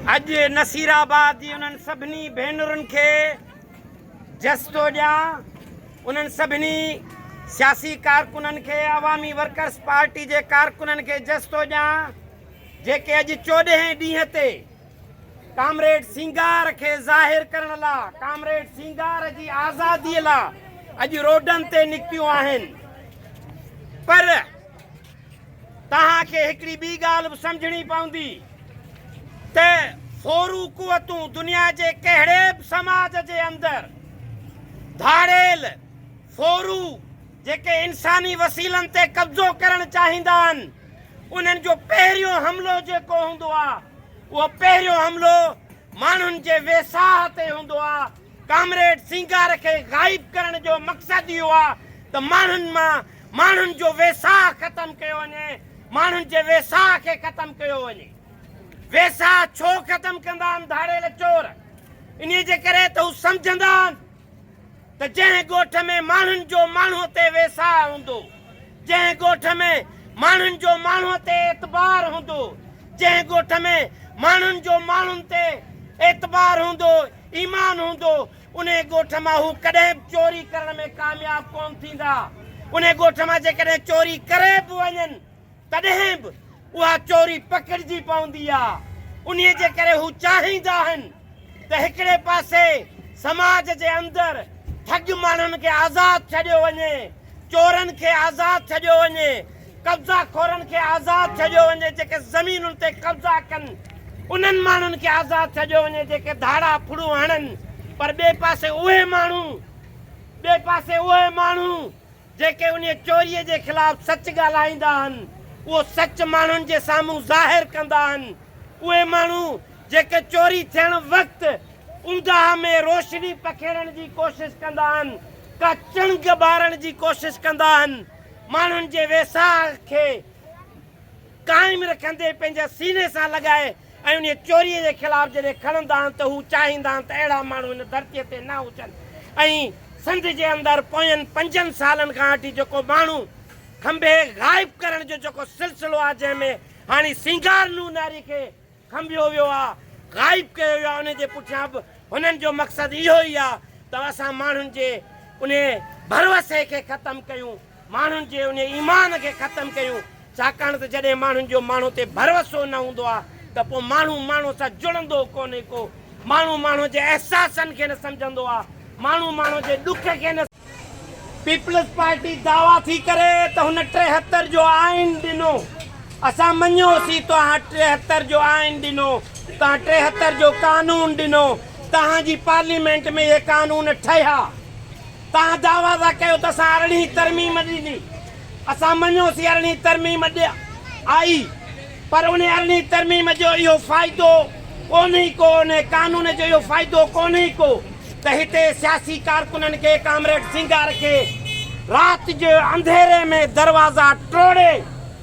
अज नसीराबाद जी उन्हनि सभिनी भेनरुनि खे जस्तो ॾियां, उन्हनि सभिनी सियासी कारकुननि खे, अवामी वर्कर्स पार्टी जे कारकुननि खे जस्तो ॾियां जेके अॼु 14हें ॾींहं ते कामरेड सिंगार खे ज़ाहिर करण लाइ, कामरेड सिंगार जी आज़ादीअ लाइ अॼु रोडनि ते निकितियूं आहिनि। पर तव्हांखे हिकिड़ी ॿी ॻाल्हि बि सम्झणी पवंदी त फोरू कुवतूं दुनिया जे कहिड़े बि समाज जे अंदरि धाड़ेल फोरू जेके इंसानी वसीलनि ते कब्ज़ो करणु चाहींदा आहिनि, उन्हनि जो पहिरियों हमलो जेको हूंदो आहे उहो पहिरियों हमलो माण्हुनि जे वेसाह ते हूंदो आहे। कामरेड सिंगार खे गाइब करण जो मक़सदु इहो आहे त माण्हुनि मां माण्हुनि जो वेसाह ख़तमु कयो वञे, माण्हुनि जे वेसाह खे ख़तमु कयो वञे। वेसाह छो ख़तमु कंदा आहिनि धाड़ेल चोर? इन जे करे त हू सम्झंदा आहिनि त जंहिं ॻोठ में माण्हुनि जो माण्हूअ ते वेसाह हूंदो, जंहिं ॻोठ में माण्हुनि जो माण्हूअ ते एतबार हूंदो, जंहिं ॻोठ में माण्हुनि जो माण्हुनि ते एतबार हूंदो, ईमान हूंदो, उन ॻोठ मां हू कॾहिं बि चोरी करण में कामयाब कोन थींदा। उन ॻोठ मां जेकॾहिं चोरी करे बि वञनि तॾहिं बि उहा चोरी पकड़िजी पवंदी आहे। उन जे करे हू चाहींदा आहिनि त हिकिड़े पासे समाज जे अंदरि ठग माण्हुनि खे आज़ादु छॾियो वञे, चोरनि खे आज़ादु छॾियो वञे, कब्ज़ा खोरनि खे आज़ादु छॾियो वञे, जेके ज़मीनुनि ते कब्ज़ा कनि उन्हनि माण्हुनि खे आज़ादु छॾियो वञे जेके धाड़ा फुड़ू हणनि। पर ॿिए पासे उहे माण्हू जेके उन चोरीअ जे ख़िलाफ़ सच ॻाल्हाईंदा आहिनि, उहो सच माण्हुनि जे साम्हूं ज़ाहिर कंदा आहिनि। उहे माण्हू जेके चोरी थियण वक़्तु उंदाह में रोशनी पखेड़ण जी कोशिश कंदा आहिनि, का चणग ॿारण जी कोशिश कंदा आहिनि, माण्हुनि जे वेसाह खे क़ाइमु रखंदे पंहिंजे सीने सां लॻाए ऐं उन चोरीअ जे ख़िलाफ़ जॾहिं खणंदा आहिनि त हू चाहींदा आहिनि त अहिड़ा माण्हू हिन धरतीअ ते न हुजनि। ऐं सिंध जे अंदरि पोयनि 5 सालनि खां वठी जेको माण्हू खंभे गाइब करण जो जेको सिलसिलो आहे, जंहिंमें हाणे सिंगार नूनारी खे खंभियो वियो आहे, गाइब कयो वियो आहे, उन जे पुठियां बि हुननि जो मक़सदु इहो ई आहे त असां माण्हुनि जे उन भरवसे खे ख़तमु कयूं, माण्हुनि जे उन ईमान खे ख़तमु कयूं। छाकाणि त जॾहिं माण्हुनि जो माण्हू ते भरवसो न हूंदो आहे त पोइ माण्हू माण्हू सां जुड़ंदो कोन्हे को, माण्हू माण्हू जे अहसासनि खे न सम्झंदो आहे, माण्हू माण्हू जे ॾुख खे न। पीपल्स पार्टी दावा थी करे त हुन 73 जो आइन ॾिनो, असां मञोसीं तव्हां 73 जो आइन ॾिनो, तव्हां 73 जो कानून ॾिनो, तव्हांजी पार्लियामेंट में इहे कानून ठहिया, तव्हां दावा था कयो त असां 18वीं तरमीम ॾिनी, असां मञोसीं 18वीं तरमीम आई, पर उन 18वीं तरमीम जो इहो फ़ाइदो कोन्हे को, उन कानून जो इहो फ़ाइदो कोन्हे को त हिते सियासी कारकुननि खे, कामरेड सिंगार खे राति जे अंधेरे में दरवाज़ा टोड़े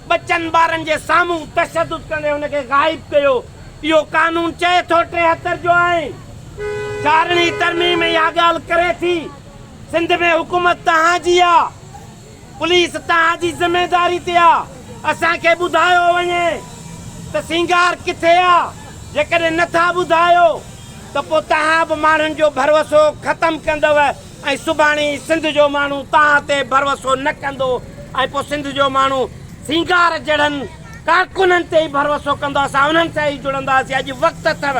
बचनि ॿारनि जे साम्हूं तशदुद कंदे हुनखे गाइब कयो। इहो कानून चए थो 73 जो आइन, 4वीं तरमीम इहा ॻाल्हि करे थी। सिंध में हुकूमत तव्हांजी आहे, पुलिस तव्हांजी ज़िमेदारी ते आहे। असांखे ॿुधायो वञे त सिंगार किथे आहे, जेकॾहिं नथा ॿुधायो त पोइ तव्हां बि माण्हुनि जो भरवसो ख़तमु कंदव ऐं सुभाणे सिंध जो माण्हू तव्हां ते भरवसो न कंदो ऐं पोइ सिंध जो माण्हू सिंगार जहिड़नि कारकुननि ते ई भरवसो कंदो। असां उन्हनि सां ई जुड़ंदासीं। अॼु वक़्तु अथव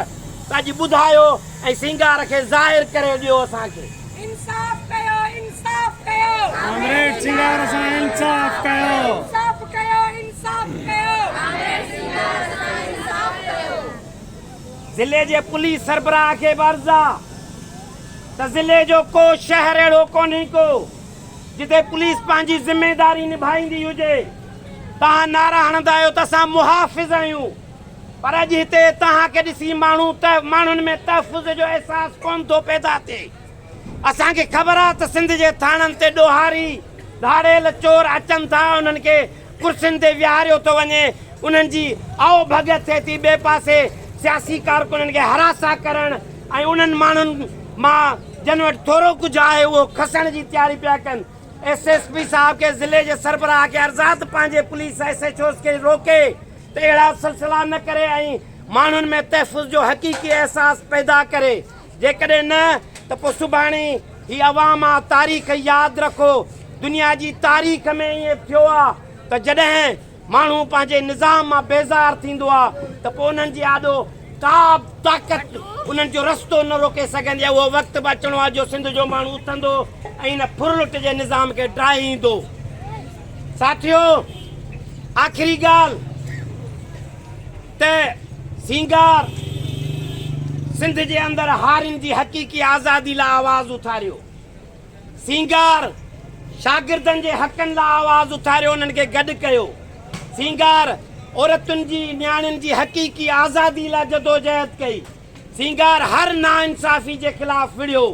त अॼु ॿुधायो ऐं सिंगार खे ज़ाहिर करे ॾियो असांखे। इंसाफ़ कयो, इंसाफ़ कयो, कामरेड सिंगार सां इंसाफ़ कयो, इंसाफ़ कयो, इंसाफ़ कयो, कामरेड सिंगार सां इंसाफ़ कयो। ज़िले जे पुलिस सरबराह खे अर्ज़ु आहे त ज़िले जो को शहर अहिड़ो कोन्हे को जिते पुलिस पंहिंजी ज़िमेदारी निभाईंदी हुजे। तव्हां नारा हणंदा आहियो त असां मुहाफ़िज़ आहियूं, पर अॼु हिते तव्हांखे ॾिसी माण्हुनि में तहफ़ुज़ जो अहसासु कोन थो पैदा थिए। असांखे ख़बर आहे त सिंध जे थाणनि ते ॾोहारी धाड़ेल चोर अचनि था, उन्हनि खे कुर्सियुनि ते विहारियो थो वञे, उन्हनि जी आओ भगत थिए थी। ॿिए पासे सियासी कारकुननि खे हरासा करणु ऐं उन्हनि माण्हुनि मां जन वटि थोरो कुझु आहे उहो खसण जी तयारी पिया कनि। SSP साहब के ज़िले जे सरबराह के अर्ज़ात पंहिंजे पुलिस SHOs खे रोके त अहिड़ा सिलसिला न करे ऐं माण्हुनि में तहफ़ुज़ जो हक़ीक़ी एहसास पैदा करे। जेकॾहिं न त पोइ सुभाणे ही अवाम आहे तारीख़ यादि रखो। दुनिया जी तारीख़ में ईअं थियो आहे त जॾहिं माण्हू पंहिंजे निज़ाम मां बेज़ार थींदो आहे त पोइ उन्हनि जी आॾो का बि ताक़त उन्हनि जो रस्तो न रोके सघंदी आहे। उहो वक़्तु बि अचिणो आहे जो सिंध जो माण्हू उथंदो ऐं इन फुरलुट जे निज़ाम खे ड्राहींदो। साथियो, आख़िरी ॻाल्हि त सिंगार सिंध जे अंदरि हारियुनि जी हक़ीक़ी आज़ादी लाइ आवाज़ उथारियो। सिंगार शागिर्दनि जे हक़नि लाइ आवाज़ उथारियो, उन्हनि खे गॾु कयो। सिंगार औरतुनि जी न्याणियुनि जी हक़ीक़ी आज़ादी लाइ जदोजहद कई। सिंगार हर नाइंसाफ़ी जे ख़िलाफ़ु विढ़ियो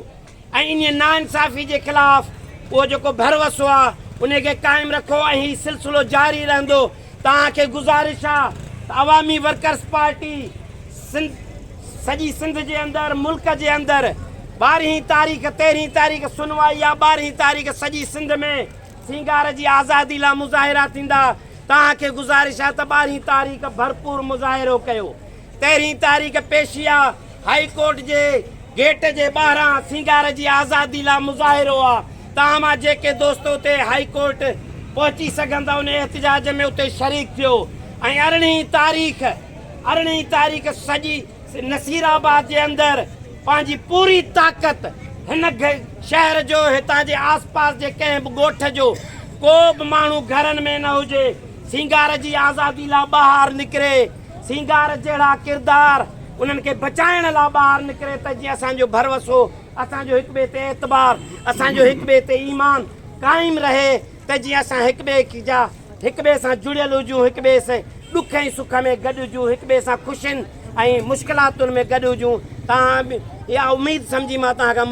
ऐं इन नाइंसाफ़ी जे ख़िलाफ़ु उहो जेको भरवसो आहे उनखे क़ाइमु रखो ऐं हीउ सिलसिलो जारी रहंदो। तव्हांखे गुज़ारिश आहे त अवामी वर्कर्स पार्टी सॼी सिंध जे अंदरि मुल्क जे अंदरि 12 तारीख़ 13 तारीख़ सुनवाई आहे। 12 तारीख़ सॼी सिंध में सिंगार जी आज़ादी लाइ मुज़ाहिरा थींदा। तव्हांखे गुज़ारिश आहे त 12 तारीख़ भरपूर मुज़ाहिरो कयो। 13 तारीख़ पेशिया हाई कोर्ट जे गेट जे ॿाहिरां सिंगार जी आज़ादी लाइ मुज़ाहिरो आहे। तव्हां मां जेके दोस्त उते हाई कोर्ट पहुची सघंदा उन एहतिजाज में उते शरीक थियो। ऐं 18 तारीख़ सॼी नसीराबाद जे अंदरि पंहिंजी पूरी ताक़त हिन शहर जो हितां जे आसपास जे कंहिं बि ॻोठ जो को बि माण्हू घरनि में न हुजे, सिंगार जी आज़ादी लाइ ॿाहिरि निकिरे। सिंगार जहिड़ा किरदार उन्हनि खे बचाइण लाइ ॿाहिरि निकिरे त जीअं असांजो भरवसो, असांजो हिक ॿिए ते एतबार, असांजो हिक ॿिए ते ईमान क़ाइमु रहे त जीअं असां हिक ॿिए सां जुड़ियल हुजूं, हिक ॿिए सां ॾुख ऐं सुख में गॾु हुजूं, हिक ॿिए सां ख़ुशियुनि ऐं मुश्किलातुनि में गॾु हुजूं। तव्हां इहा उमेदु सम्झी मां तव्हां खां